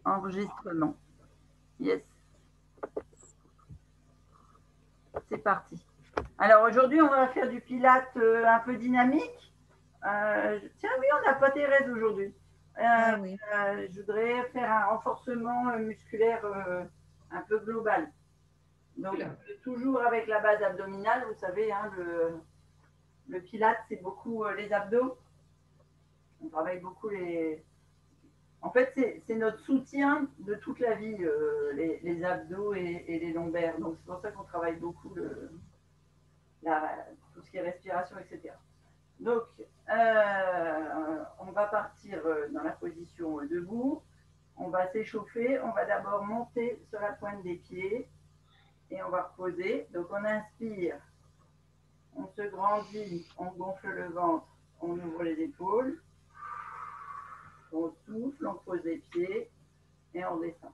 enregistrement. Yes. C'est parti. Alors aujourd'hui, on va faire du pilates un peu dynamique. Tiens, oui, on n'a pas Thérèse aujourd'hui. Oui. Je voudrais faire un renforcement musculaire un peu global. Donc, toujours avec la base abdominale, vous savez, hein, le pilates, c'est beaucoup les abdos. On travaille beaucoup les. En fait, c'est notre soutien de toute la vie, les abdos et les lombaires. Donc, c'est pour ça qu'on travaille beaucoup tout ce qui est respiration, etc. Donc, on va partir dans la position debout. On va s'échauffer. On va d'abord monter sur la pointe des pieds et on va reposer. Donc, on inspire, on se grandit, on gonfle le ventre, on ouvre les épaules, on souffle, on pose les pieds et on descend.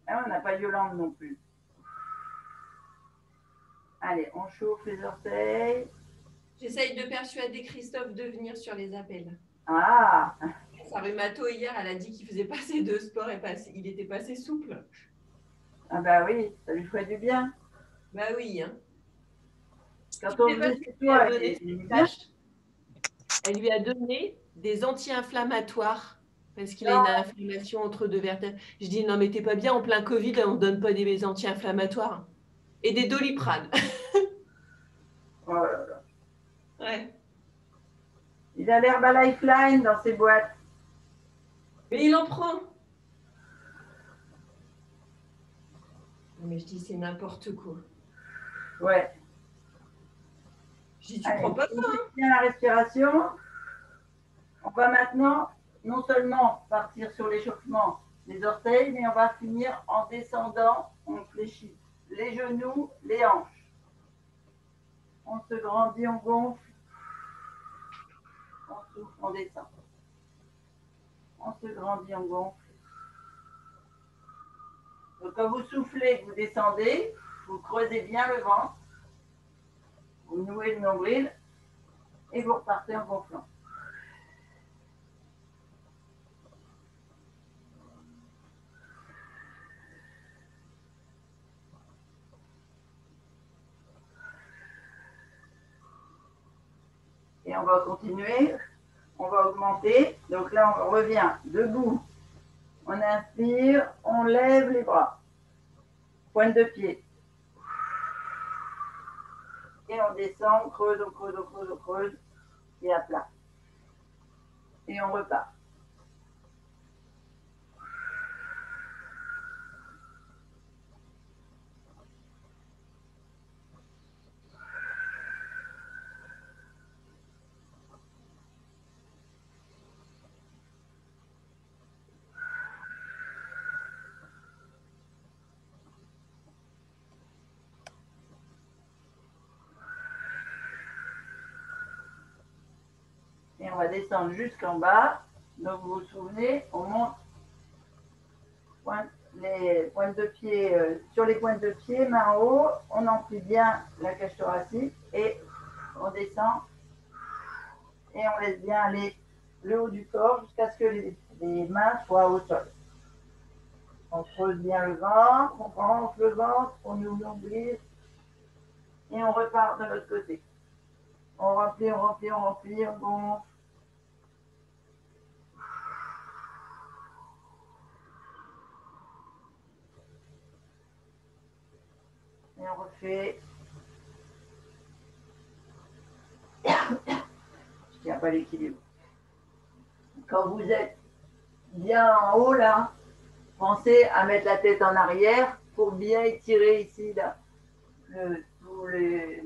Ah, on n'a pas Yolande non plus. Allez, on chauffe les orteils. J'essaye de persuader Christophe de venir sur les appels. Ah, Sa rhumato, hier, elle a dit qu'il faisait pas assez de sport et il était pas assez souple. ah bah oui, ça lui ferait du bien. Bah oui. Hein. Quand on faisait chez toi, elle lui a donné des anti-inflammatoires parce qu'il a non. une inflammation entre deux vertèbres. Je dis non mais t'es pas bien en plein Covid, on ne donne pas des anti-inflammatoires et des Doliprane. Oh là là. Ouais. Il a l'herbe à Lifeline dans ses boîtes. Mais il en prend. Non mais je dis c'est n'importe quoi. Ouais. Je dis tu prends pas ça. Hein. Bien la respiration. On va maintenant non seulement partir sur l'échauffement des orteils, mais on va finir en descendant. On fléchit les genoux, les hanches. On se grandit, on gonfle. On souffle, on descend. On se grandit, on gonfle. Donc quand vous soufflez, vous descendez, vous creusez bien le ventre, vous nouez le nombril et vous repartez en gonflant. Et on va continuer, on va augmenter. Donc là, on revient debout. On inspire, on lève les bras. Pointe de pied. Et on descend, on creuse, on creuse, on creuse, on creuse. Et à plat. Et on repart. Et on va descendre jusqu'en bas. Donc vous vous souvenez, on monte les pointes de pied, sur les pointes de pied, main en haut, on emplit bien la cage thoracique et on descend et on laisse bien aller le haut du corps jusqu'à ce que les mains soient au sol. On creuse bien le ventre, on rentre le ventre, on ouvre l'omblic et on repart de l'autre côté. On remplit, on remplit, on remplit, on gonfle. Et on refait. Je tiens pas l'équilibre. Quand vous êtes bien en haut là, pensez à mettre la tête en arrière pour bien étirer ici là, tous les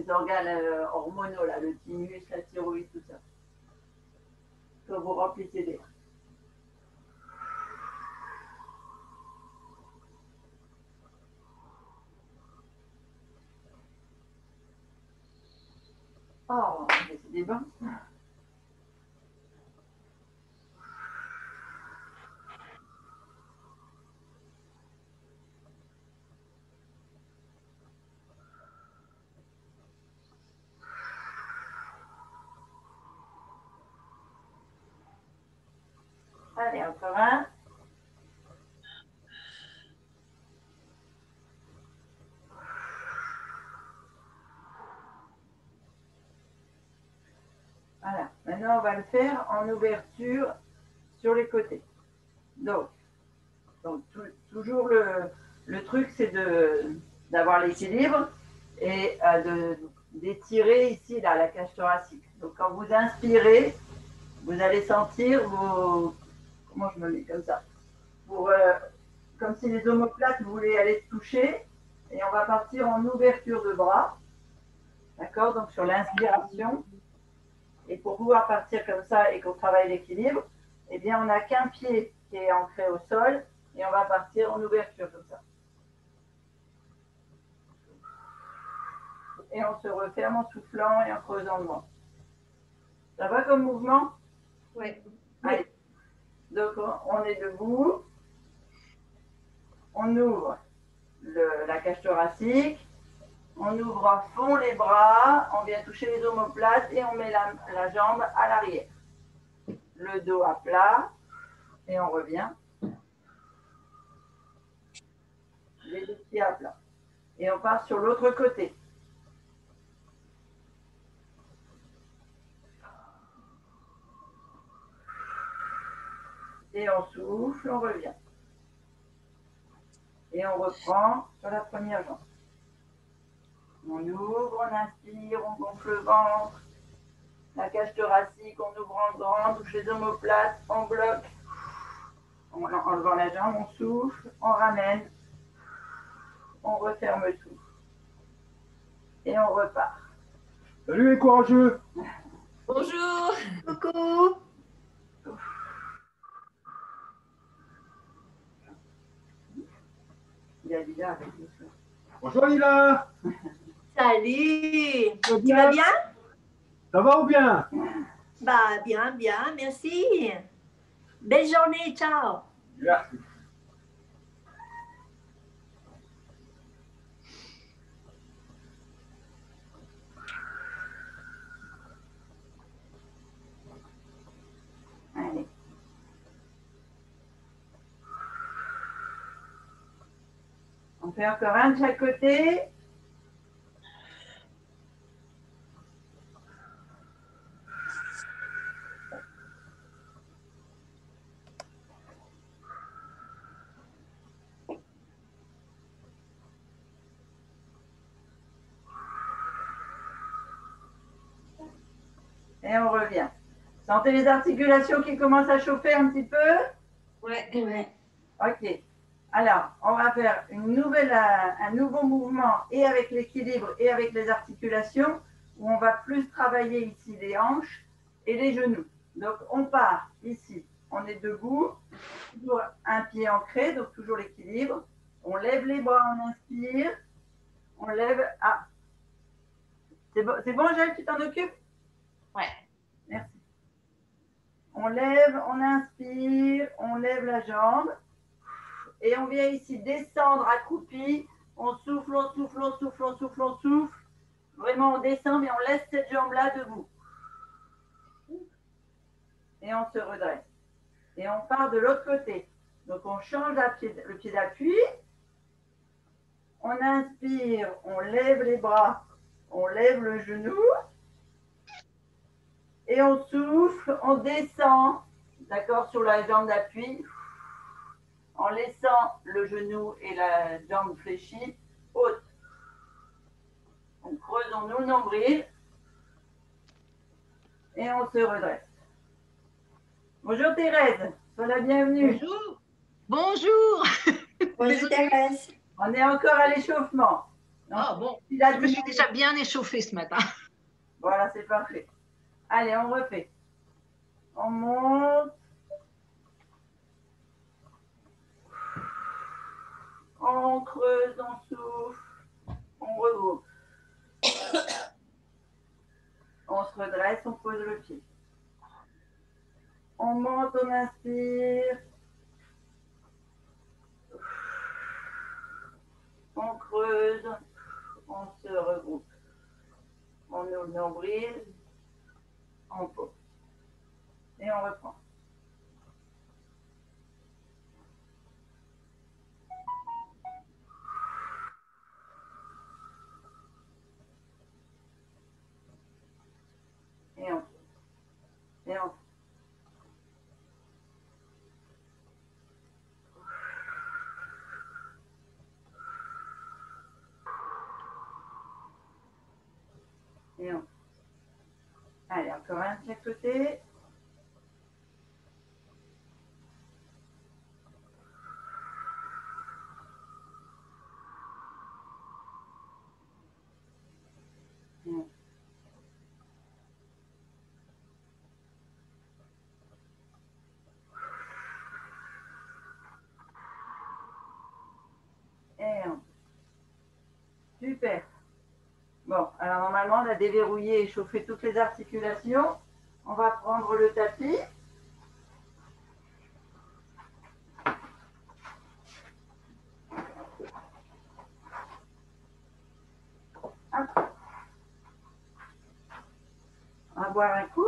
organes hormonaux, là, le thymus, la thyroïde, tout ça. Quand vous remplissez l'air. Oh, c'est des bains. Allez, encore un. Maintenant, on va le faire en ouverture sur les côtés. Donc toujours le truc, c'est d'avoir l'équilibre et d'étirer ici là, la cage thoracique. Donc quand vous inspirez, vous allez sentir vos... Comment je me mets comme ça pour, comme si les omoplates voulaient aller se toucher. Et on va partir en ouverture de bras. D'accord? Donc sur l'inspiration. Et pour pouvoir partir comme ça et qu'on travaille l'équilibre, eh bien on n'a qu'un pied qui est ancré au sol et on va partir en ouverture comme ça. Et on se referme en soufflant et en creusant le ventre. Ça va comme mouvement? Oui. Allez. Donc on est debout. On ouvre la cage thoracique. On ouvre à fond les bras. On vient toucher les omoplates et on met la jambe à l'arrière. Le dos à plat. Et on revient. Les deux pieds à plat. Et on part sur l'autre côté. Et on souffle, on revient. Et on reprend sur la première jambe. On ouvre, on inspire, on gonfle le ventre. La cage thoracique, on ouvre en grand, touche les omoplates, on bloque. En enlevant la jambe, on souffle, on ramène. On referme tout. Et on repart. Salut les courageux! Bonjour. Coucou. Il a bizarre avec nous. Bonjour Lila! Salut. Ça va Tu vas bien? Ça va ou bien? Bah, bien, bien, merci. Belle journée, ciao. Merci. Allez. On fait encore un de chaque côté. Et on revient. Sentez les articulations qui commencent à chauffer un petit peu? Ouais. Ouais. Ok. Alors, on va faire un nouveau mouvement et avec l'équilibre et avec les articulations où on va plus travailler ici les hanches et les genoux. Donc, on part ici. On est debout, toujours un pied ancré, donc toujours l'équilibre. On lève les bras, on inspire. On lève. Ah, c'est bon, Angèle, tu t'en occupes? Ouais. Merci. On lève, on inspire, on lève la jambe. Et on vient ici descendre accroupi. On souffle, on souffle, on souffle, on souffle, on souffle. Vraiment, on descend, mais on laisse cette jambe-là debout. Et on se redresse. Et on part de l'autre côté. Donc, on change le pied d'appui. On inspire, on lève les bras, on lève le genou. Et on souffle, on descend, d'accord, sur la jambe d'appui, en laissant le genou et la jambe fléchie haute. Donc, creusons-nous le nombril et on se redresse. Bonjour Thérèse, sois la bienvenue. Bonjour. Bonjour. Bonjour Thérèse. On est encore à l'échauffement. Ah bon, Il a je me suis dit- déjà bien échauffée ce matin. Voilà, c'est parfait. Allez, on refait. On monte. On creuse, on souffle. On regroupe. On se redresse, on pose le pied. On monte, on inspire. On creuse, on se regroupe. On ouvre le nombril, on pose. Et on reprend. Et on pose. Et on... Et on... Allez, encore un de chaque côté. Et on... Super. Bon, alors normalement, on a déverrouillé et chauffé toutes les articulations. On va prendre le tapis. Hop. On va boire un coup.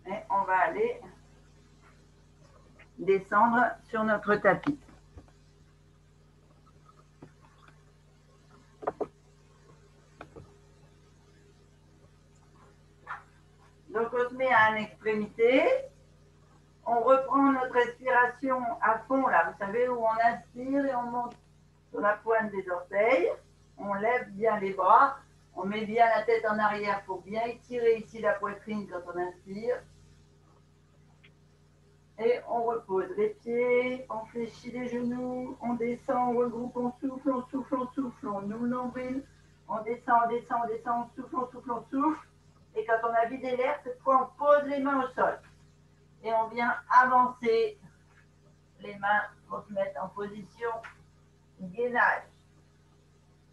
Et on va aller descendre sur notre tapis. Donc on se met à une extrémité. On reprend notre respiration à fond là. Vous savez où on inspire et on monte sur la pointe des orteils. On lève bien les bras. On met bien la tête en arrière pour bien étirer ici la poitrine quand on inspire. Et on repose les pieds, on fléchit les genoux, on descend, on regroupe, on souffle, on souffle, on souffle, on ouvre le nombril, on descend, on descend, on descend, on souffle, on souffle, on souffle. Et quand on a vidé l'air, cette fois on pose les mains au sol. Et on vient avancer. Les mains vont se mettre en position gainage.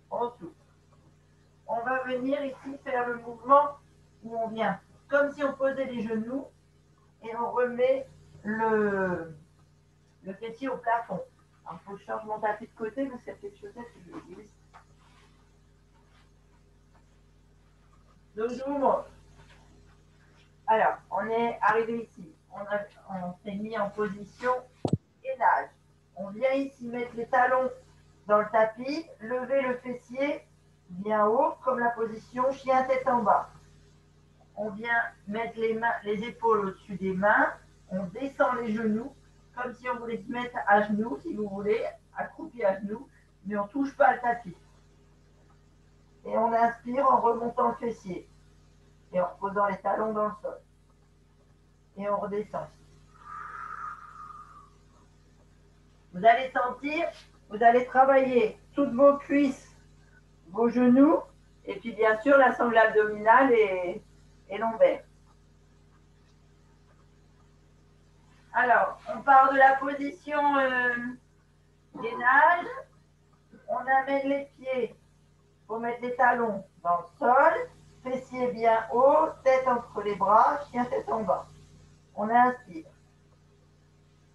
On souffle. On va venir ici faire le mouvement où on vient, comme si on posait les genoux et on remet le fessier au plafond. Alors, il faut que je change mon tapis de côté parce qu'il y a quelque chose que je glisse. Donc, je vous montre. Alors, on est arrivé ici. On s'est mis en position gainage. On vient ici mettre les talons dans le tapis, lever le fessier bien haut, comme la position chien tête en bas. On vient mettre les mains, les épaules au-dessus des mains. On descend les genoux, comme si on voulait se mettre à genoux, si vous voulez, accroupi à genoux, mais on ne touche pas le tapis. Et on inspire en remontant le fessier et en reposant les talons dans le sol. Et on redescend. Vous allez sentir, vous allez travailler toutes vos cuisses, vos genoux, et puis bien sûr la sangle abdominale et lombaire. Alors, on part de la position gainage. On amène les pieds pour mettre les talons dans le sol, fessier bien haut, tête entre les bras, chien tête en bas. On inspire.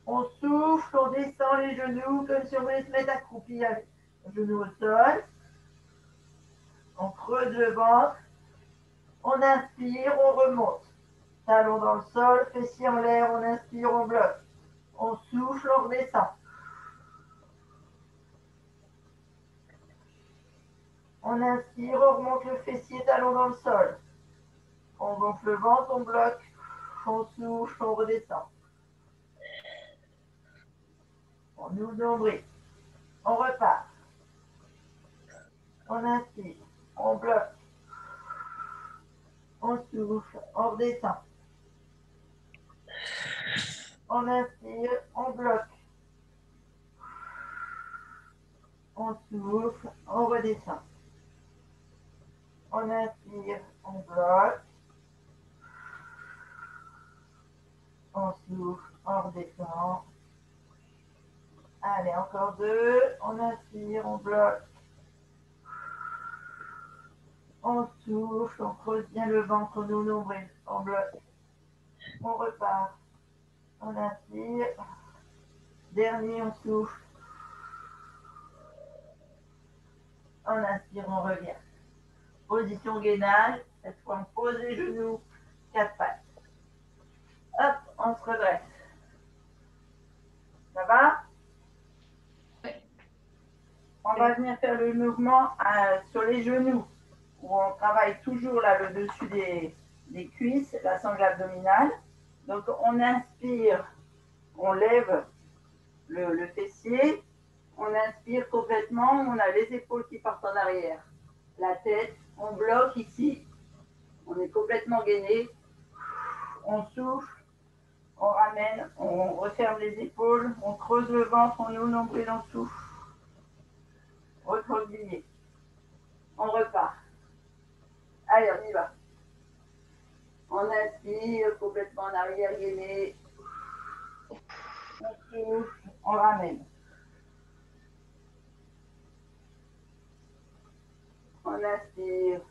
On souffle, on descend les genoux comme si on voulait se mettre accroupi, genoux au sol. On creuse le ventre. On inspire, on remonte. Talons dans le sol, fessiers en l'air, on inspire, on bloque. On souffle, on redescend. On inspire, on remonte le fessier, talons dans le sol. On gonfle le ventre, on bloque. On souffle, on redescend. On ouvre le nombril. On repart. On inspire, on bloque. On souffle, on redescend. On inspire, on bloque. On souffle, on redescend. On inspire, on bloque. On souffle, on redescend. Allez, encore deux. On inspire, on bloque. On souffle, on creuse bien le ventre, nous nombril. On bloque. On repart. On inspire. Dernier, on souffle. On inspire, on revient. Position gainage. Cette fois, on pose les genoux. 4 pattes. Hop, on se redresse. Ça va? On va venir faire le mouvement sur les genoux, où on travaille toujours là le dessus des cuisses, la sangle abdominale. Donc on inspire, on lève le fessier, on inspire complètement, on a les épaules qui partent en arrière, la tête, on bloque ici, on est complètement gainé, on souffle, on ramène, on referme les épaules, on creuse le ventre, on ouvre le nombril, on souffle, recroquevillé, on repart. Allez, on y va. On inspire complètement en arrière, gainé, on souffle, on ramène. On inspire.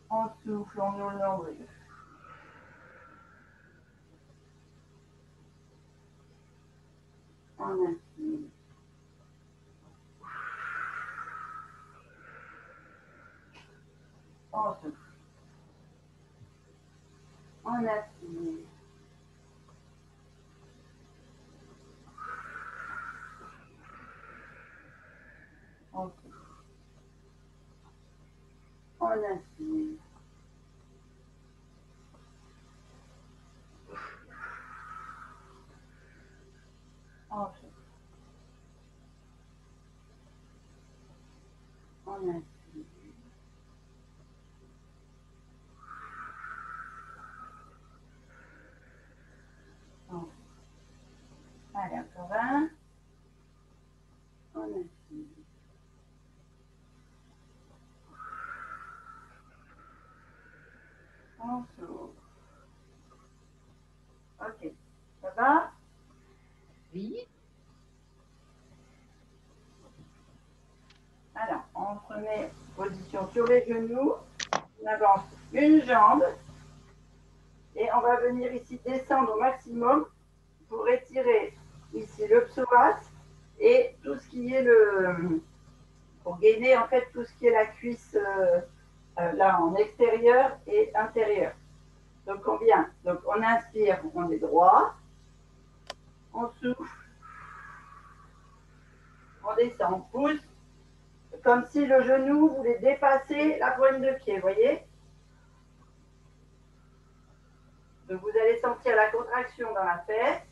On souffle, on ouvre le nombril. On inspire. On souffle. On inspire. On souffle. On inspire. On souffle. On inspire. On souffle. Allez, encore un. On inspire. On souffle. Ok. Ça va? Oui. Alors, on se remet position sur les genoux. On avance une jambe. Et on va venir ici descendre au maximum pour étirer ici le psoas et tout ce qui est pour gainer en fait tout ce qui est la cuisse là en extérieur et intérieur. Donc on vient, donc on inspire, on est droit, on souffle, on descend, on pousse, comme si le genou voulait dépasser la pointe de pied, vous voyez? Donc vous allez sentir la contraction dans la fesse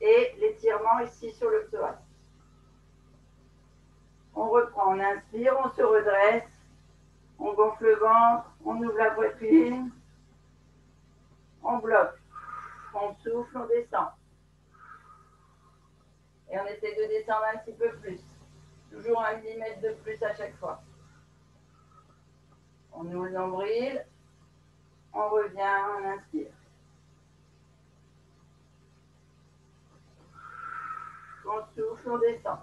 et l'étirement ici sur le psoas. On reprend, on inspire, on se redresse, on gonfle le ventre, on ouvre la poitrine, on bloque, on souffle, on descend. Et on essaie de descendre un petit peu plus. Toujours 1 millimètre de plus à chaque fois. On ouvre le nombril, on revient, on inspire. On souffle, on descend.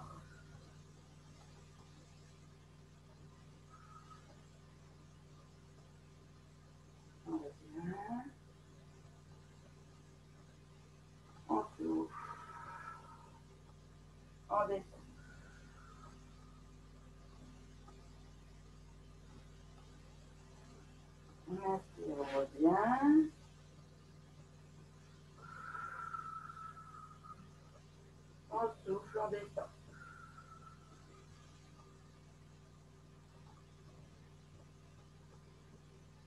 On revient. On souffle. On descend. On inspire, on revient. On souffle, on descend.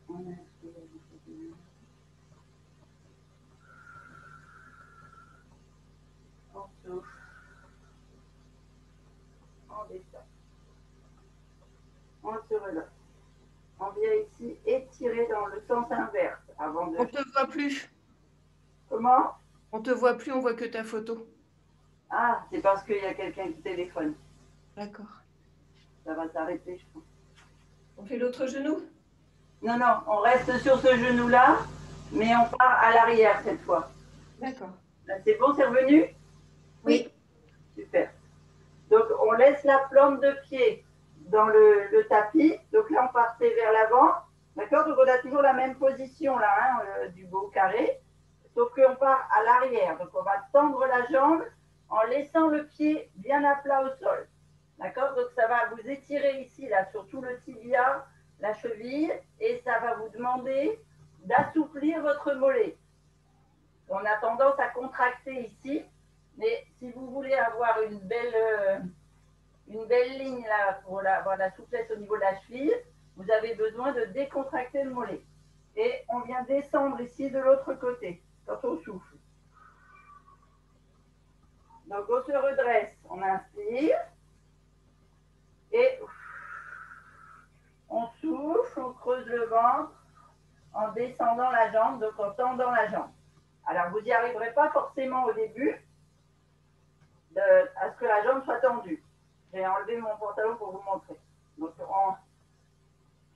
On inspire, on revient. On souffle. On descend. On se relâche. On vient ici étirer dans le sens inverse avant de... On te voit plus. Comment? On te voit plus, on voit que ta photo. Ah, c'est parce qu'il y a quelqu'un qui téléphone. D'accord. Ça va s'arrêter, je pense. On fait l'autre genou? Non, non, on reste sur ce genou-là, mais on part à l'arrière cette fois. D'accord. Là, c'est bon, c'est revenu? Oui. Super. Donc, on laisse la plante de pied dans le tapis. Donc là, on partait vers l'avant. D'accord? Donc, on a toujours la même position là, hein, du beau carré. Sauf qu'on part à l'arrière. Donc, on va tendre la jambe en laissant le pied bien à plat au sol. D'accord? Donc, ça va vous étirer ici, là, sur tout le tibia, la cheville, et ça va vous demander d'assouplir votre mollet. On a tendance à contracter ici. Mais si vous voulez avoir une belle ligne là pour avoir la souplesse au niveau de la cheville, vous avez besoin de décontracter le mollet. Et on vient descendre ici de l'autre côté, quand on souffle. Donc on se redresse, on inspire. Et on souffle, on creuse le ventre en descendant la jambe, donc en tendant la jambe. Alors vous n'y arriverez pas forcément au début à ce que la jambe soit tendue. J'ai enlevé mon pantalon pour vous montrer. Donc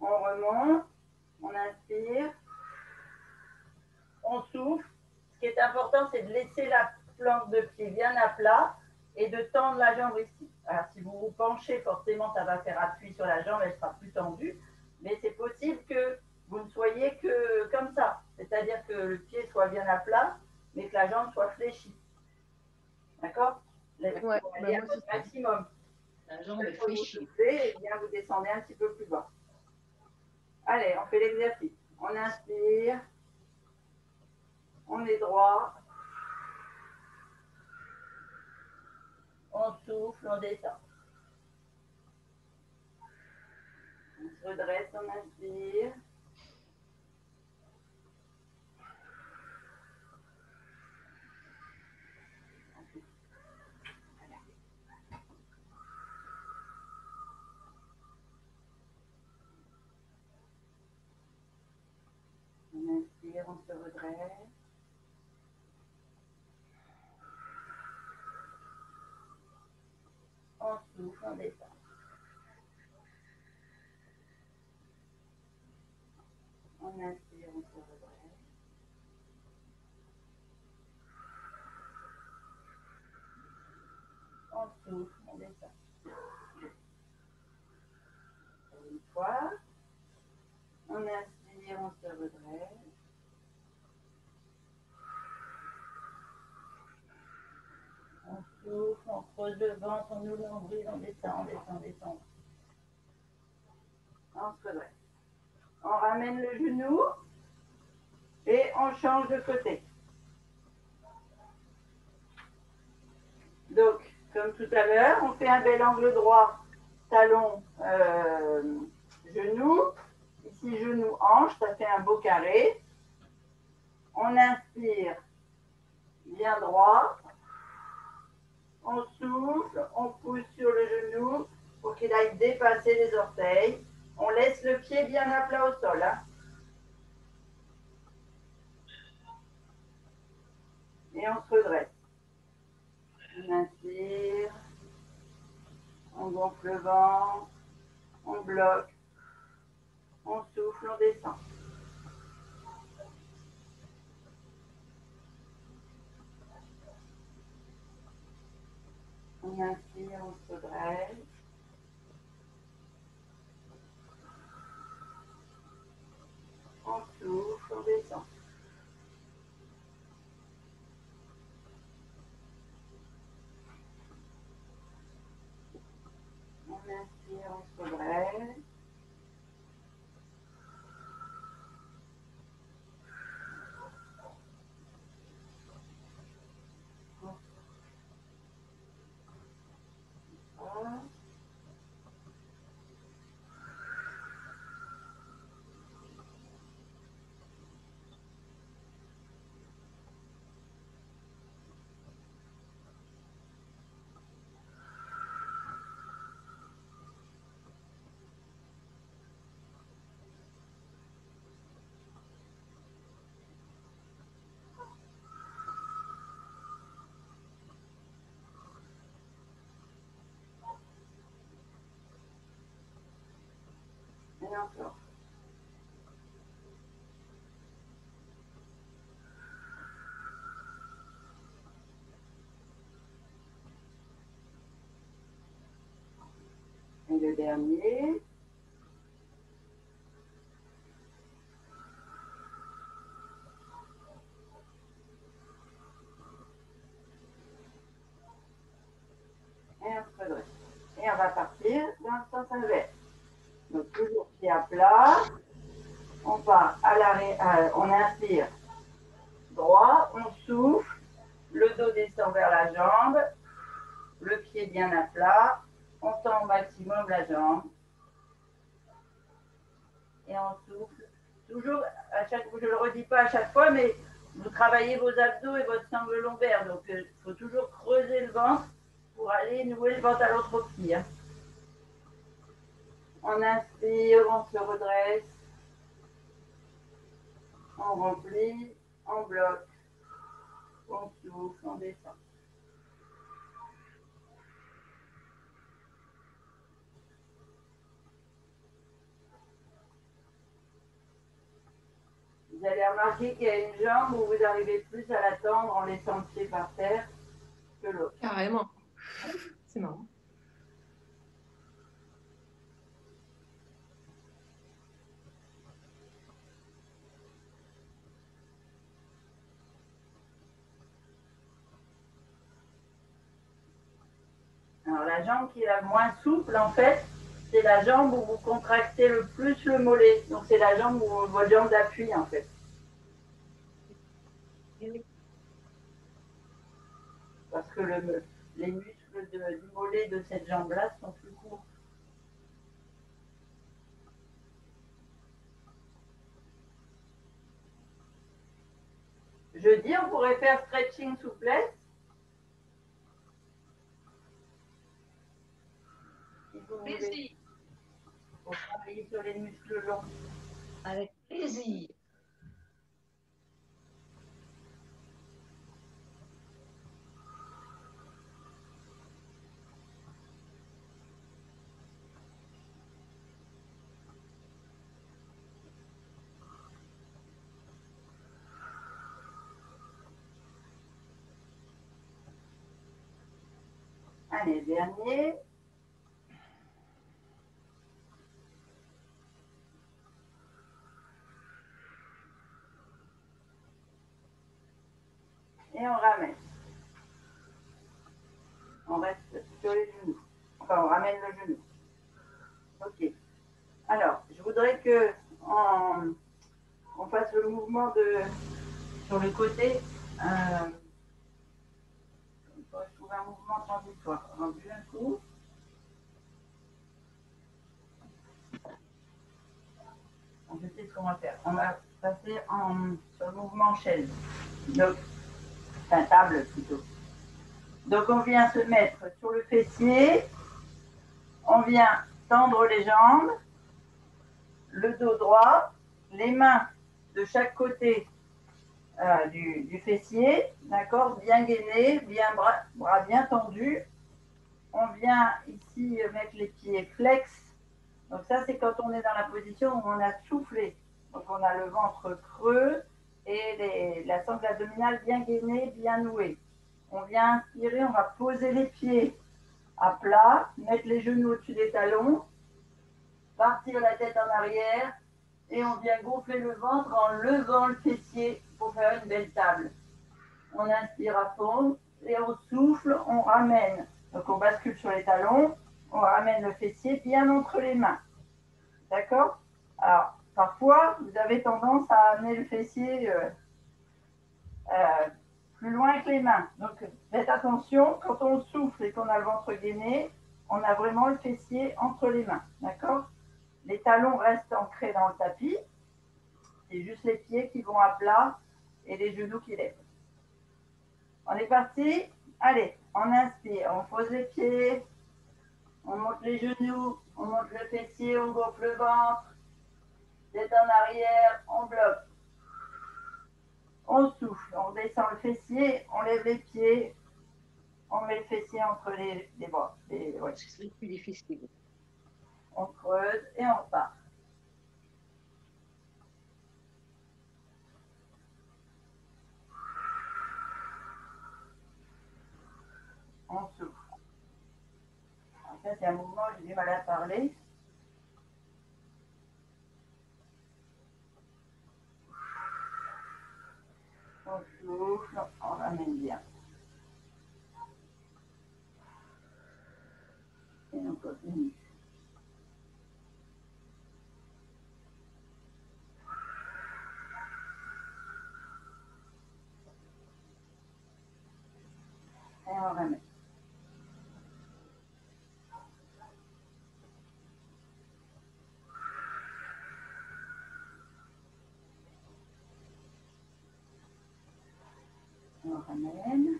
on remonte, on inspire, on souffle. Ce qui est important, c'est de laisser la plante de pied bien à plat et de tendre la jambe ici. Alors si vous vous penchez, forcément, ça va faire appui sur la jambe, elle sera plus tendue. Mais c'est possible que vous ne soyez que comme ça. C'est-à-dire que le pied soit bien à plat, mais que la jambe soit fléchie. D'accord? Ouais, Pour aller à votre maximum. La jambe est fléchie. Et bien vous descendez un petit peu plus bas. Allez, on fait l'exercice. On inspire. On est droit. On souffle, on descend. On se redresse, on inspire. On inspire, on se redresse. On souffle, on descend. On inspire, on se redresse. On souffle, on descend. Une fois. On inspire, on se redresse. On souffle, on creuse le ventre, on ouvre le nombril, on descend, on descend, on descend. On se redresse. On ramène le genou et on change de côté. Donc, comme tout à l'heure, on fait un bel angle droit, talon, genou. Ici, genou, hanche, ça fait un beau carré. On inspire, bien droit. On souffle, on pousse sur le genou pour qu'il aille dépasser les orteils. On laisse le pied bien à plat au sol. Hein. Et on se redresse. On inspire. On gonfle le ventre. On bloque. On souffle, on descend. On inspire, on se redresse. On souffle, on descend. On inspire, on se redresse. Et encore. Et le dernier. Et on se redresse. Et on va partir dans le sens inverse. Donc toujours pied à plat. On part à l'arrêt, on inspire droit, on souffle, Le dos descend vers la jambe. Le pied bien à plat. On tend au maximum la jambe. Et on souffle. Toujours, je ne le redis pas à chaque fois, mais vous travaillez vos abdos et votre sangle lombaire. Donc, il faut toujours creuser le ventre pour aller nouer le ventre à l'autre pied. Hein. On inspire, on se redresse. On remplit, on bloque. On souffle, on descend. Vous allez remarquer qu'il y a une jambe où vous arrivez plus à la tendre en laissant le pied par terre que l'autre. Carrément. C'est marrant. Alors la jambe qui est la moins souple, en fait, c'est la jambe où vous contractez le plus le mollet. Donc c'est la jambe où votre jambe d'appui, en fait. Parce que les muscles du mollet de cette jambe-là sont plus courts. Jeudi, on pourrait faire stretching souplesse. Si vous voulez, Plaisir. pour travailler sur les muscles longs. Avec plaisir. Allez, dernier. Et on ramène. On reste sur les genoux. Enfin, on ramène le genou. Ok. Alors, je voudrais que on fasse le mouvement sur le côté. Je trouve un mouvement transitoire. On bouge un coup. Je sais ce qu'on va faire. On va passer sur le mouvement chaise. Donc, enfin, table plutôt. Donc, on vient se mettre sur le fessier. On vient tendre les jambes. Le dos droit. Les mains de chaque côté du fessier. D'accord? Bien gainé, bras bien tendus. On vient ici mettre les pieds flex. Donc ça, c'est quand on est dans la position où on a soufflé. Donc on a le ventre creux et la sangle abdominale bien gainée, bien nouée. On vient inspirer, on va poser les pieds à plat, mettre les genoux au-dessus des talons, partir la tête en arrière et on vient gonfler le ventre en levant le fessier pour faire une belle table. On inspire à fond et on souffle, on ramène. Donc on bascule sur les talons, on ramène le fessier bien entre les mains. D'accord? Alors, parfois, vous avez tendance à amener le fessier plus loin que les mains. Donc, faites attention, quand on souffle et qu'on a le ventre gainé, on a vraiment le fessier entre les mains. D'accord? Les talons restent ancrés dans le tapis. C'est juste les pieds qui vont à plat et les genoux qui lèvent. On est parti? Allez, on inspire, on pose les pieds, on monte les genoux, on monte le fessier, on gonfle le ventre. Tête en arrière, on bloque. On souffle, on descend le fessier, on lève les pieds, on met le fessier entre les bras. Ouais. C'est plus difficile. On creuse et on repart. On souffle. En fait, il y a un mouvement, j'ai du mal à parler. On souffle, on ramène bien. Et on continue. On ramène.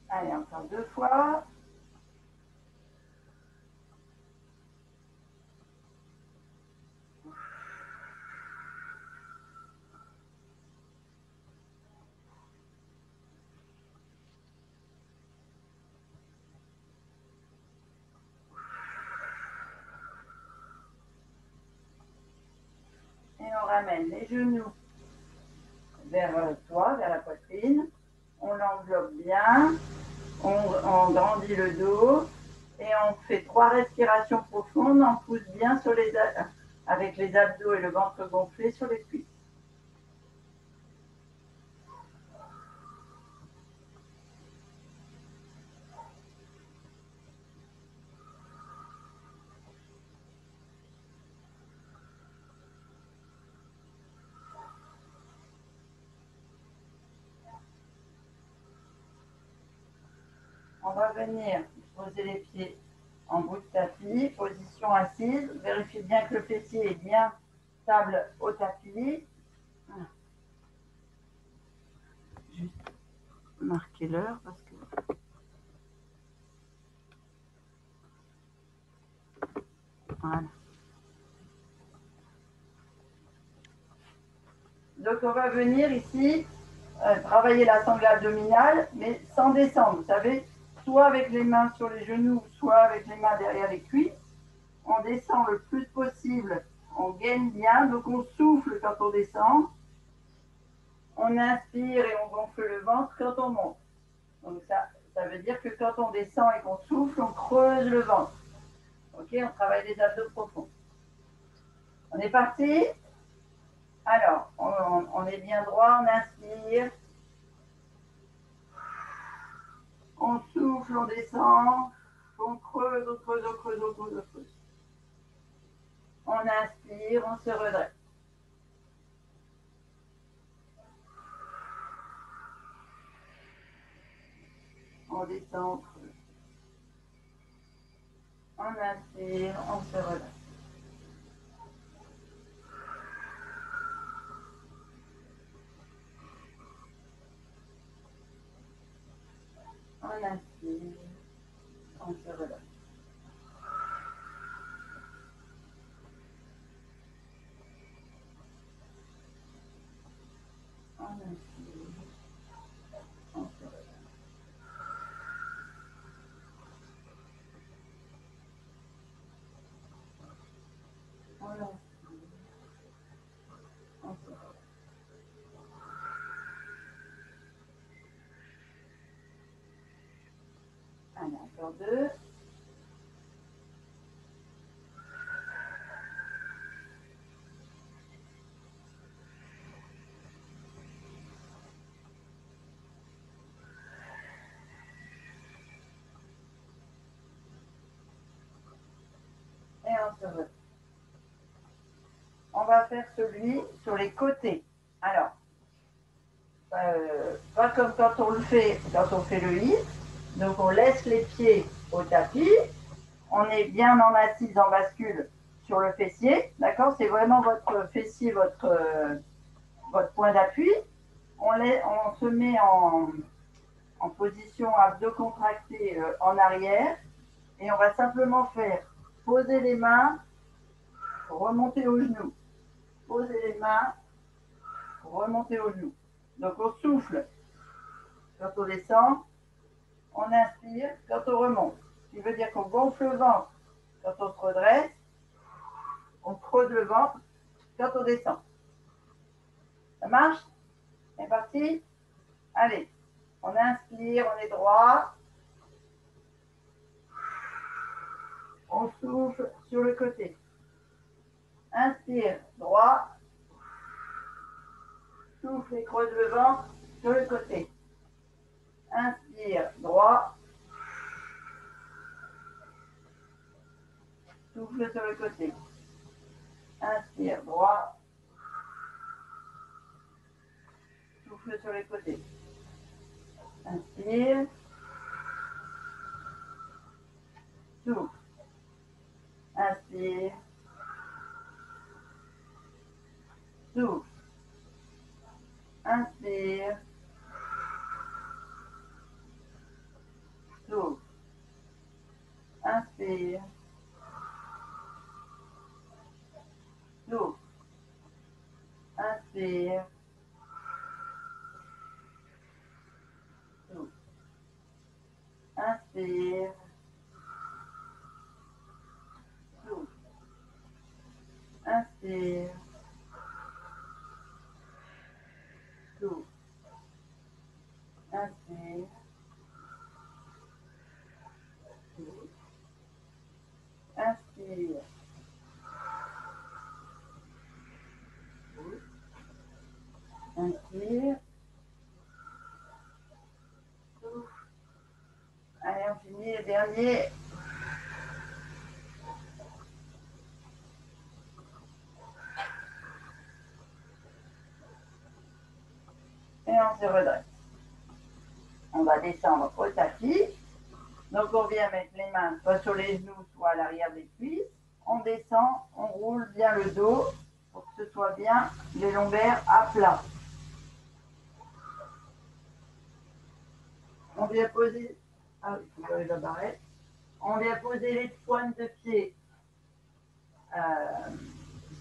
Allez, encore 2 fois. Et on ramène les genoux vers toi, vers la poitrine. On l'enveloppe bien. On grandit le dos. Et on fait 3 respirations profondes. On pousse bien sur avec les abdos et le ventre gonflé sur les cuisses. On va venir poser les pieds en bout de tapis, position assise. Vérifiez bien que le fessier est bien stable au tapis. Juste marquer l'heure parce que... Voilà. Donc on va venir ici travailler la sangle abdominale, mais sans descendre. Vous savez, soit avec les mains sur les genoux, soit avec les mains derrière les cuisses. On descend le plus possible, on gaine bien, donc on souffle quand on descend. On inspire et on gonfle le ventre quand on monte. Donc ça veut dire que quand on descend et qu'on souffle, on creuse le ventre. Ok, on travaille les abdos profonds. On est parti? Alors, on est bien droit, on inspire. On souffle, on descend. On creuse, on creuse, on creuse, on creuse, on creuse. On inspire, on se redresse. On descend, on creuse. On inspire, on se redresse. On inspire, on se relâche. On inspire, on se relâche. On inspire, on se relâche. Allez, encore 2. Et on se relâche. On va faire celui sur les côtés. Alors, pas comme quand on le fait, quand on fait le hit. Donc on laisse les pieds au tapis. On est bien en assise, en bascule sur le fessier. D'accord? C'est vraiment votre fessier, votre point d'appui. On se met en position abdos contractés en arrière. Et on va simplement faire poser les mains, remonter aux genoux. Poser les mains, remonter aux genoux. Donc on souffle quand on descend, on inspire quand on remonte. Ce qui veut dire qu'on gonfle le ventre quand on se redresse, on creuse le ventre quand on descend. Ça marche? C'est parti? Allez, on inspire, on est droit. On souffle sur le côté. Inspire, droit. Souffle et creuse le ventre sur le côté. Inspire, droit. Souffle sur le côté. Inspire, droit. Souffle sur les côtés. Inspire. Souffle. Inspire. Souffle. Inspire. Souffle. Inspire. Souffle. Inspire. Souffle. Inspire. Souffle. Inspire. Souffle. Inspire. Souffle. Inspire. Souffle. Inspire. Souffle. Allez, on finit le dernier. Et on se redresse. On va descendre au tapis. Donc on vient mettre les mains soit sur les genoux, soit à l'arrière des cuisses. On descend, on roule bien le dos pour que ce soit bien les lombaires à plat. On vient poser, ah oui, vous avez la barrette. On vient poser les pointes de pied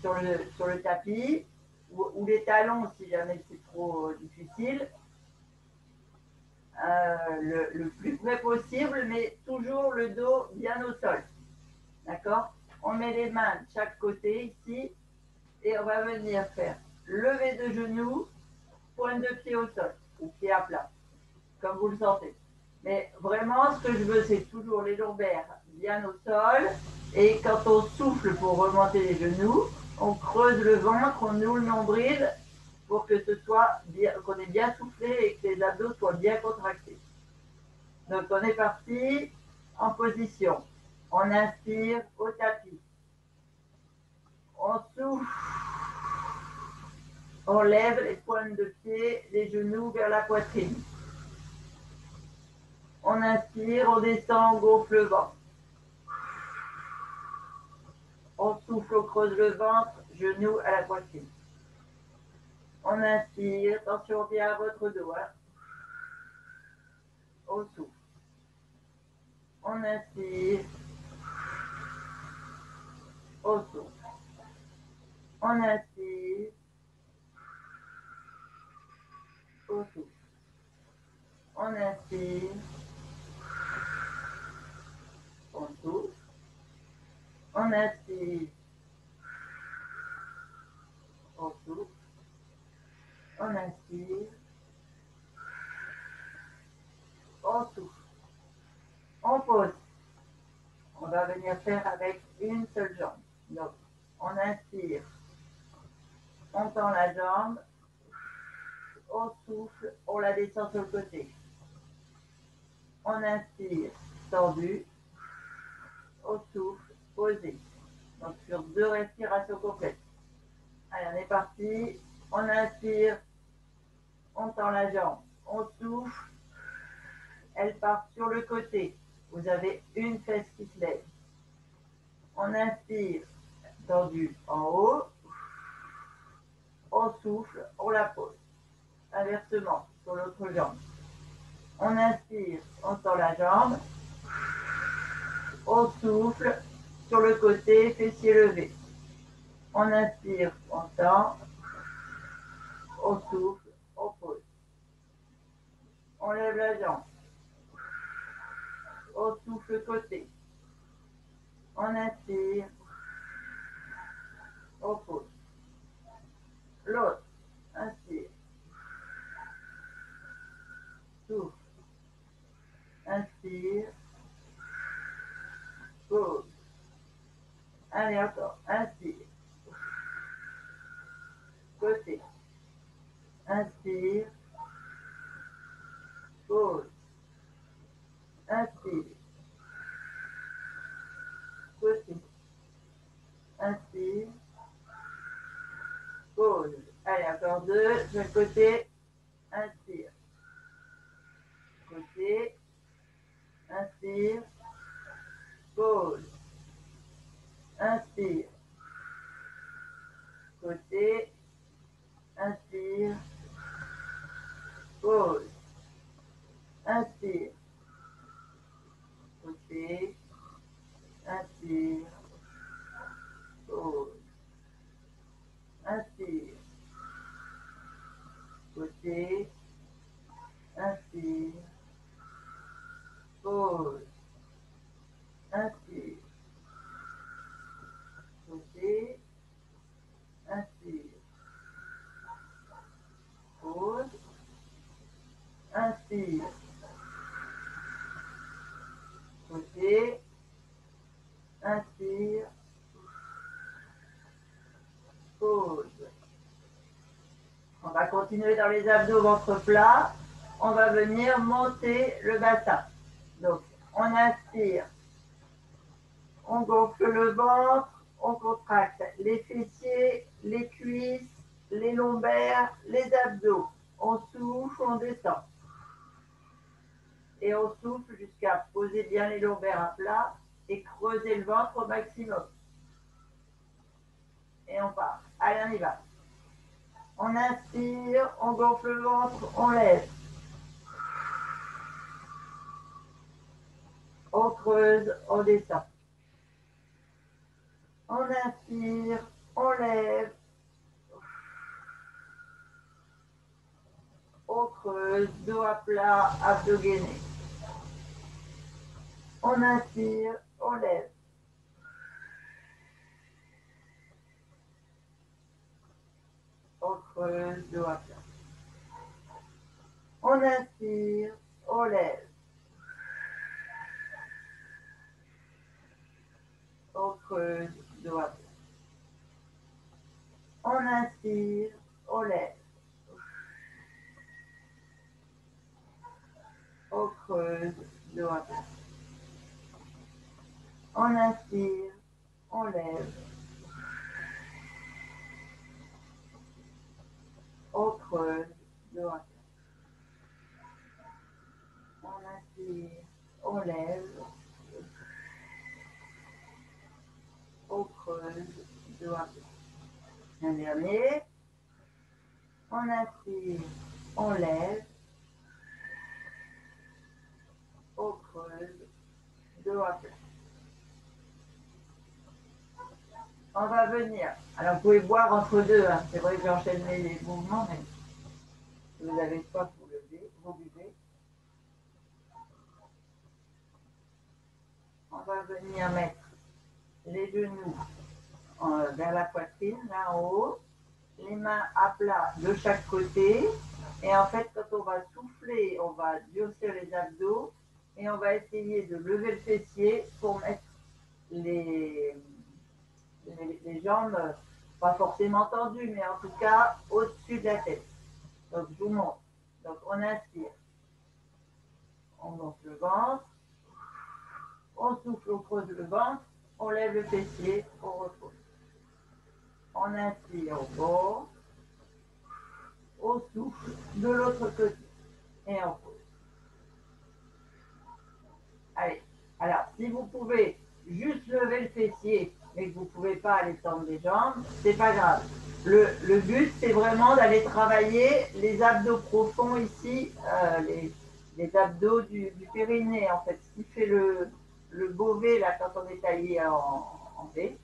sur le tapis ou les talons si jamais c'est trop difficile. Le plus près possible, mais toujours le dos bien au sol. D'accord? On met les mains de chaque côté ici et on va venir faire lever de genoux, pointe de pied au sol ou pied à plat, comme vous le sentez. Mais vraiment, ce que je veux, c'est toujours les lombaires bien au sol. Et quand on souffle pour remonter les genoux, on creuse le ventre, on ouvre le nombril pour que ce soit bien, qu'on ait bien soufflé et que les abdos soient bien contractés. Donc on est parti en position. On inspire au tapis. On souffle. On lève les pointes de pied, les genoux vers la poitrine. On inspire, on descend, on gonfle le ventre. On souffle, on creuse le ventre, genoux à la poitrine. On inspire, attention bien à votre dos. Hein. On souffle. On inspire. On souffle. On inspire. On souffle. On inspire. On souffle. On inspire. On souffle. On inspire. On souffle. On pose. On va venir faire avec une seule jambe. Donc, on inspire. On tend la jambe. On souffle. On la descend sur le côté. On inspire. Tendu. On souffle. Posé. Donc, sur 2 respirations complètes. Allez, on est parti. On inspire. On tend la jambe. On souffle. Elle part sur le côté. Vous avez une fesse qui se lève. On inspire, tendu en haut. On souffle, on la pose. Inversement, sur l'autre jambe. On inspire, on tend la jambe. On souffle, sur le côté, fessier levé. On inspire, on tend. On souffle, on pose. On lève la jambe. On souffle côté. On inspire. On pose. L'autre. Inspire. Souffle. Inspire. Pose. Allez, encore. Inspire. Côté. Inspire. Pose. Inspire. Côté. Inspire. Pause. Allez, encore 2. De chaque côté. Inspire. Côté. Inspire. Pause. Inspire. Côté. Inspire. Pause. Inspire. Côté. Inspire. Pause. Inspire. Côté. Inspire. Pause. Inspire. Côté. Inspire. Pause. Inspire. Côté. Inspire. Pause. On va continuer dans les abdos ventre plat. On va venir monter le bassin. Donc, on inspire. On gonfle le ventre. On contracte les fessiers, les cuisses, les lombaires, les abdos. On souffle, on descend. Et on souffle jusqu'à poser bien les lombaires à plat et creuser le ventre au maximum. Et on part. Allez, on y va. On inspire, on gonfle le ventre, on lève. On creuse, on descend. On inspire, on lève. On creuse, dos à plat, abdos gainés. On inspire, on lève. On creuse, dos à plat. On inspire, on lève. On creuse, dos à plat. On inspire, on lève. On creuse, dos à plat. On inspire, on lève. On creuse, dos à plat. On inspire, on lève. On creuse, dos à plat. Un dernier. On inspire, on lève. On creuse, dos à plat. On va venir. Alors, vous pouvez boire entre deux. Hein. C'est vrai que j'enchaîne les mouvements, mais si vous avez soif, vous levez, vous buvez. On va venir mettre les genoux vers la poitrine, là en haut. Les mains à plat de chaque côté. Et en fait, quand on va souffler, on va durcir les abdos et on va essayer de lever le fessier pour mettre les jambes, pas forcément tendues, mais en tout cas au-dessus de la tête. Donc, je vous montre. Donc, on inspire. On gonfle le ventre. On souffle, on creuse le ventre. On lève le fessier, on repose. On inspire, on gonfle. On souffle de l'autre côté et on pose. Allez, alors si vous pouvez juste lever le fessier mais que vous ne pouvez pas aller tendre les jambes, c'est pas grave. Le but c'est vraiment d'aller travailler les abdos profonds ici, les abdos du périnée en fait, ce qui fait le bovet là quand on est taillé en V,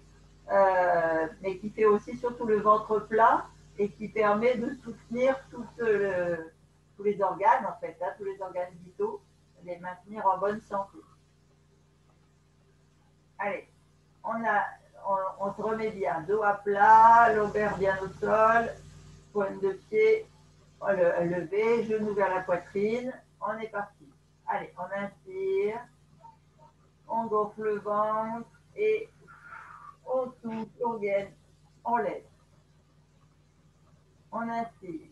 mais qui fait aussi surtout le ventre plat et qui permet de soutenir tous les organes, en fait, hein, tous les organes vitaux, les maintenir en bonne santé. Allez, on se remet bien, dos à plat, lombaire bien au sol, pointe de pied levé, genoux vers la poitrine, on est parti. Allez, on inspire, on gonfle le ventre et on souffle, on gaine, on lève. On inspire.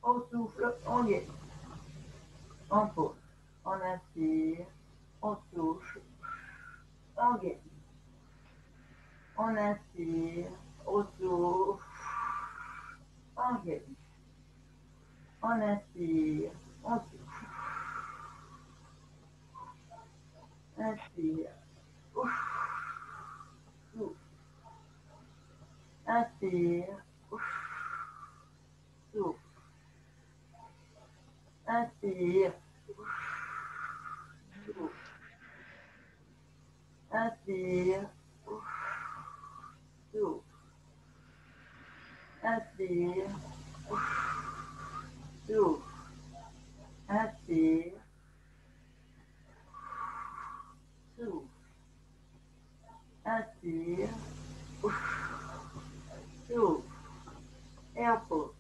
On souffle, on gaine. On pose. On inspire. On souffle. On gaine. On inspire. On souffle. On gaine. On inspire. On souffle. Inspire. Ouf. Inspire. Souffle. Inspire. Souffle. Inspire. Souffle. Inspire. Souffle. Inspire. Souffle. Inspire. Souffle. Et on pose.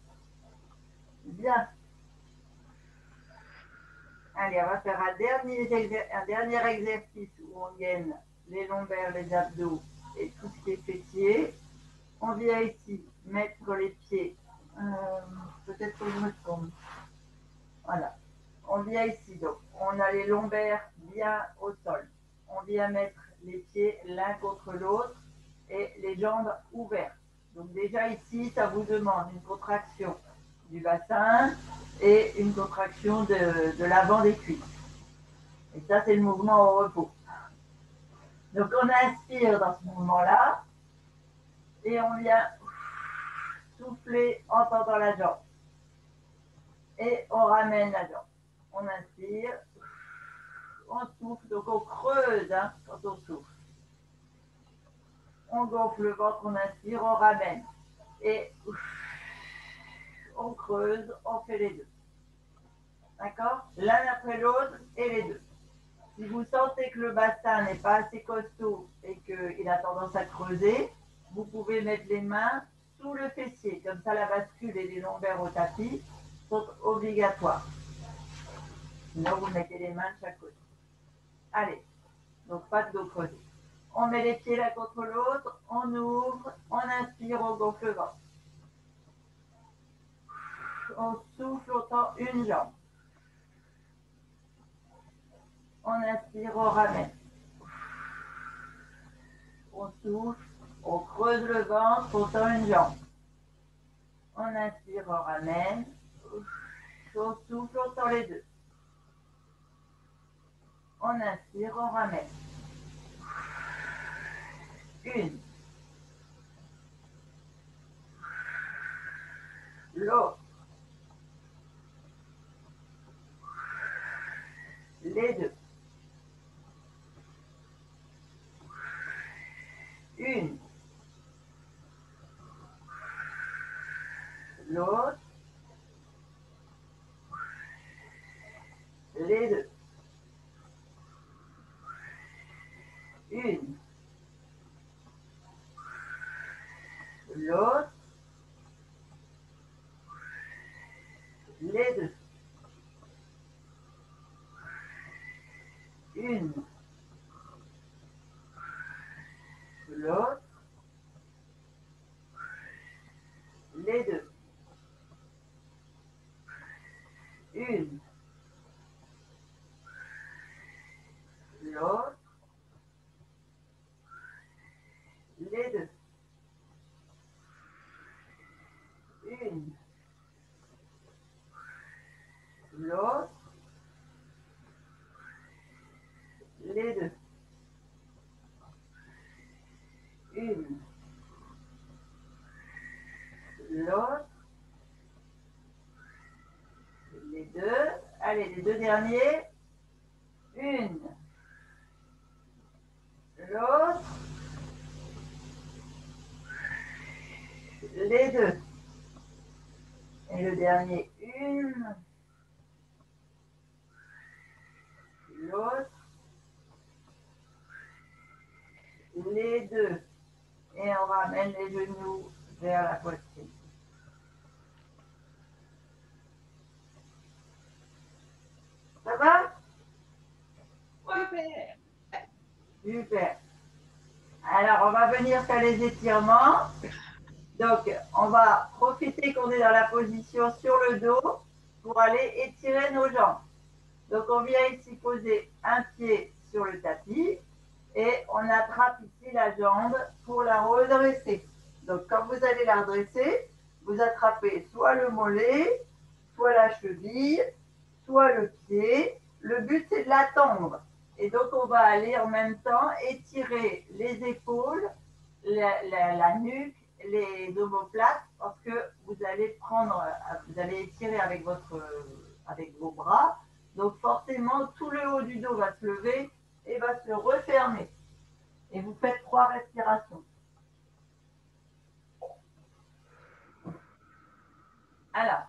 Bien. Allez, on va faire un dernier exercice où on gaine les lombaires, les abdos et tout ce qui est fessier. On vient ici mettre les pieds. Peut-être que je me trompe. Voilà. On vient ici, donc on a les lombaires bien au sol. On vient mettre les pieds l'un contre l'autre et les jambes ouvertes. Donc déjà ici, ça vous demande une contraction du bassin et une contraction de l'avant des cuisses. Et ça, c'est le mouvement au repos. Donc on inspire dans ce mouvement-là et on vient souffler en tendant la jambe. Et on ramène la jambe. On inspire, on souffle, donc on creuse quand on souffle. On gonfle le ventre, on inspire, on ramène. Et on creuse, on fait les deux. D'accord? L'un après l'autre et les deux. Si vous sentez que le bassin n'est pas assez costaud et qu'il a tendance à creuser, vous pouvez mettre les mains sous le fessier. Comme ça, la bascule et les lombaires au tapis sont obligatoires. Sinon, vous mettez les mains de chaque côté. Allez, donc pas de dos creusé. On met les pieds l'un contre l'autre, on ouvre, on inspire, on gonfle le ventre. On souffle, on tend une jambe. On inspire, on ramène. On souffle, on creuse le ventre, on tend une jambe. On inspire, on ramène. On souffle, on tend les deux. On inspire, on ramène. Une. L'autre. Les deux. Une. L'autre. Les deux. Une. L'autre. Les deux. Une. L'autre. Les deux. Une. L'autre. Les deux. Une. L'autre. Les deux. Une. L'autre. Les deux. Allez, les deux derniers. Une. L'autre. Les deux. Et le dernier, une. L'autre. Les deux. Et on ramène les genoux vers la poitrine. Ça va? Super. Super. Alors, on va venir faire les étirements. Donc, on va profiter qu'on est dans la position sur le dos pour aller étirer nos jambes. Donc, on vient ici poser un pied sur le tapis et on attrape ici la jambe pour la redresser. Donc, quand vous allez la redresser, vous attrapez soit le mollet, soit la cheville, soit le pied. Le but, c'est de la tendre. Et donc, on va aller en même temps étirer les épaules, la nuque les omoplates parce que vous allez vous allez étirer avec vos bras. Donc forcément, tout le haut du dos va se lever et va se refermer. Et vous faites 3 respirations. Alors,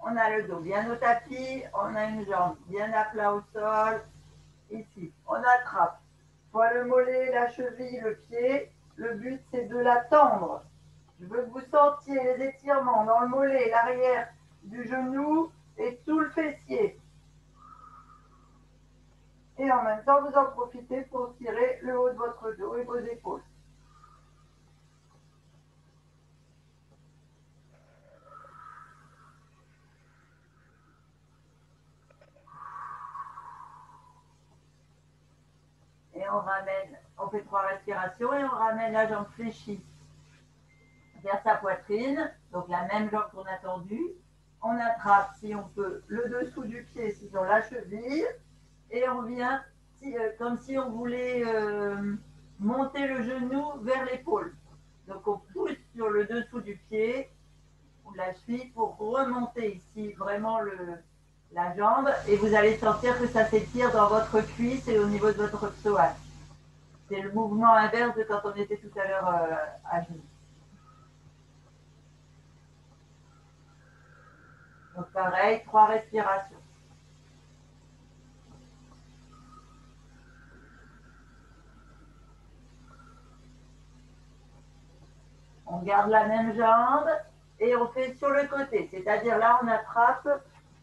on a le dos bien au tapis, on a une jambe bien à plat au sol. Ici, on attrape soit le mollet, la cheville, le pied. Le but, c'est de la tendre. Je veux que vous sentiez les étirements dans le mollet, l'arrière du genou et tout le fessier. Et en même temps, vous en profitez pour tirer le haut de votre dos et vos épaules. Et on fait 3 respirations et on ramène la jambe fléchie vers sa poitrine, donc la même jambe qu'on a tendue. On attrape, si on peut, le dessous du pied, sinon la cheville, et on vient comme si on voulait monter le genou vers l'épaule. Donc on pousse sur le dessous du pied ou de la cheville pour remonter ici vraiment la jambe, et vous allez sentir que ça s'étire dans votre cuisse et au niveau de votre psoas. C'est le mouvement inverse de quand on était tout à l'heure à genoux. Donc pareil, 3 respirations. On garde la même jambe et on fait sur le côté. C'est-à-dire là, on attrape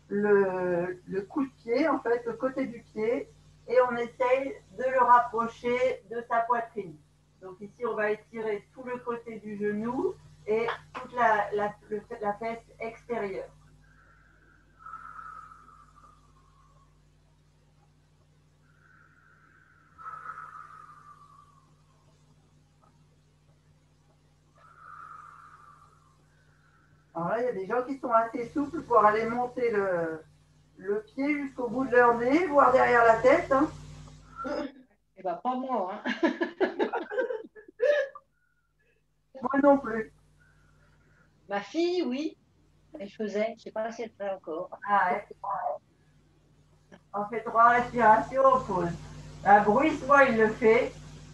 le coup de pied, en fait, le côté du pied, et on essaye de le rapprocher de sa poitrine. Donc ici, on va étirer tout le côté du genou et toute la fesse extérieure. Alors là, il y a des gens qui sont assez souples pour aller monter le pied jusqu'au bout de leur nez, voire derrière la tête. Hein. Eh ben, pas moi, hein. Moi non plus. Ma fille, oui, elle faisait. Je ne sais pas si elle fait encore. Ah ouais. On fait 3 respirations, on pose. Bruce, moi, il le fait.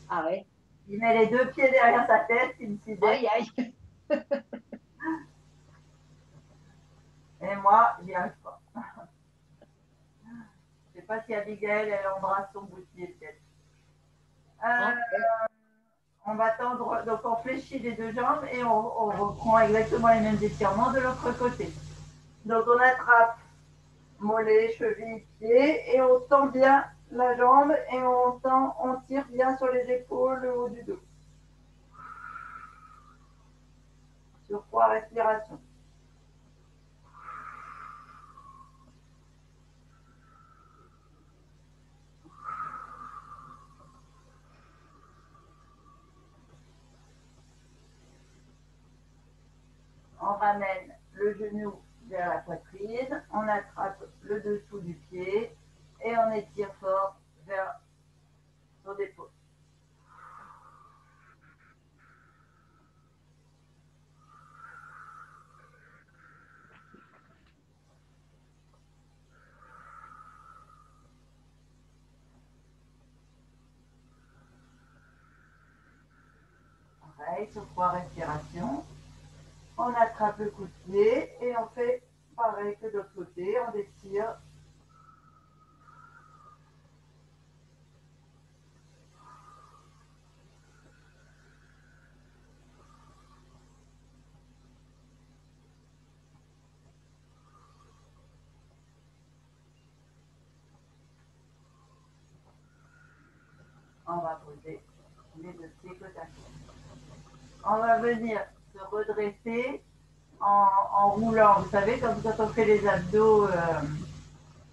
Ah ouais. Il met les 2 pieds derrière sa tête, il s'y baisse. Aïe, aïe. Et moi, j'y arrive pas. Je sais pas si Abigail, elle embrasse son bout de pied, peut-être. Ah, ouais. On va tendre, donc on fléchit les 2 jambes et on reprend exactement les mêmes étirements de l'autre côté. Donc on attrape mollet, cheville, pied et on tend bien la jambe et on tire bien sur les épaules, le haut du dos. Sur 3 respirations. On ramène le genou vers la poitrine, on attrape le dessous du pied et on étire fort vers son épaule. Pareil, sur 3 respirations. On attrape le coup de pied et on fait pareil que de l'autre côté, on étire. On va poser les 2 pieds côte à côte. On va venir se redresser en roulant. Vous savez, quand on fait les abdos,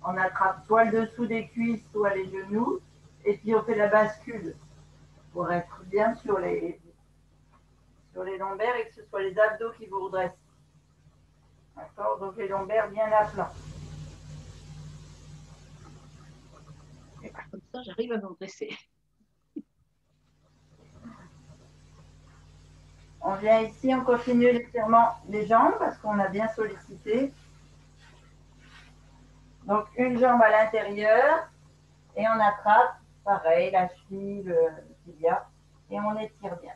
on attrape soit le dessous des cuisses, soit les genoux, et puis on fait la bascule pour être bien sur les lombaires et que ce soit les abdos qui vous redressent. D'accord? Donc les lombaires bien à plat. Et comme ça, j'arrive à me redresser. On vient ici, on continue l'étirement des jambes parce qu'on a bien sollicité. Donc, une jambe à l'intérieur et on attrape, pareil, la cheville, le tibia, et on étire bien.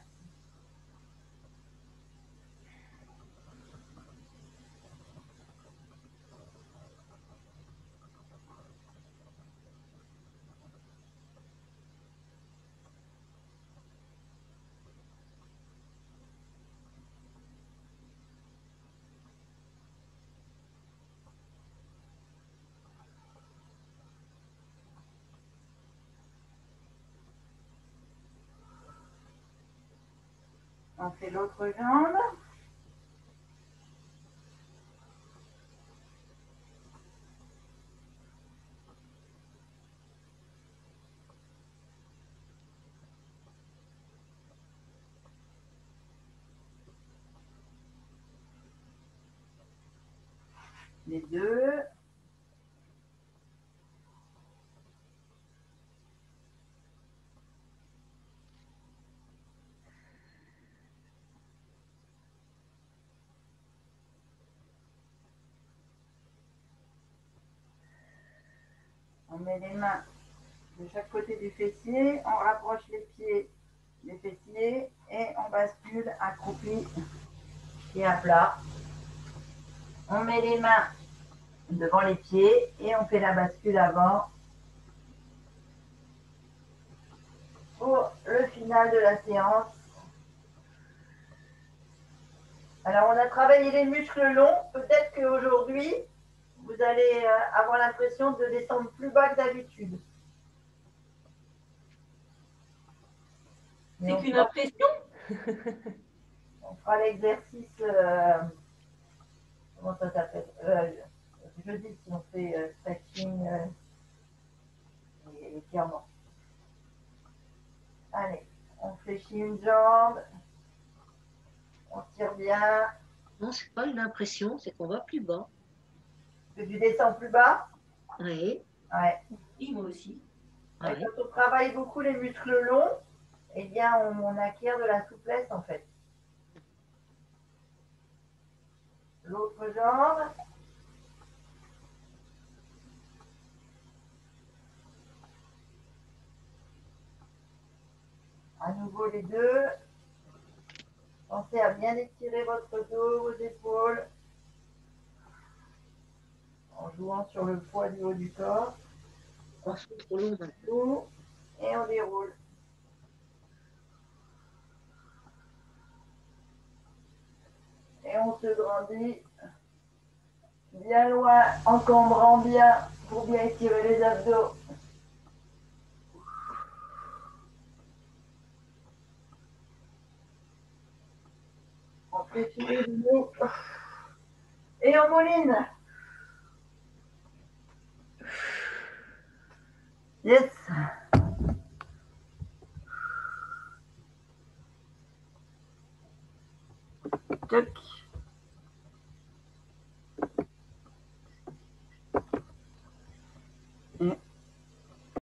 On fait l'autre jambe. Les deux. On met les mains de chaque côté du fessier, on rapproche les pieds des fessiers et on bascule accroupi et à plat. On met les mains devant les pieds et on fait la bascule avant pour le final de la séance. Alors, on a travaillé les muscles longs. Peut-être qu'aujourd'hui, vous allez avoir l'impression de descendre plus bas que d'habitude. C'est qu'une impression. On fera l'exercice, comment ça s'appelle, jeudi, si on fait stretching et étirement. Allez, on fléchit une jambe, on tire bien. Non, c'est pas une impression, c'est qu'on va plus bas. Que tu descends plus bas. Oui. Ouais. Oui, moi aussi. Ah oui. Quand on travaille beaucoup les muscles longs, eh bien, on acquiert de la souplesse en fait. L'autre jambe. À nouveau les deux. Pensez à bien étirer votre dos, vos épaules, en jouant sur le poids du haut du corps. On se fait trop long maintenant. Et on déroule. Et on se grandit bien loin, encombrant bien pour bien étirer les abdos. On fléchit les genoux. Et on mouline. Yes. Toc. Et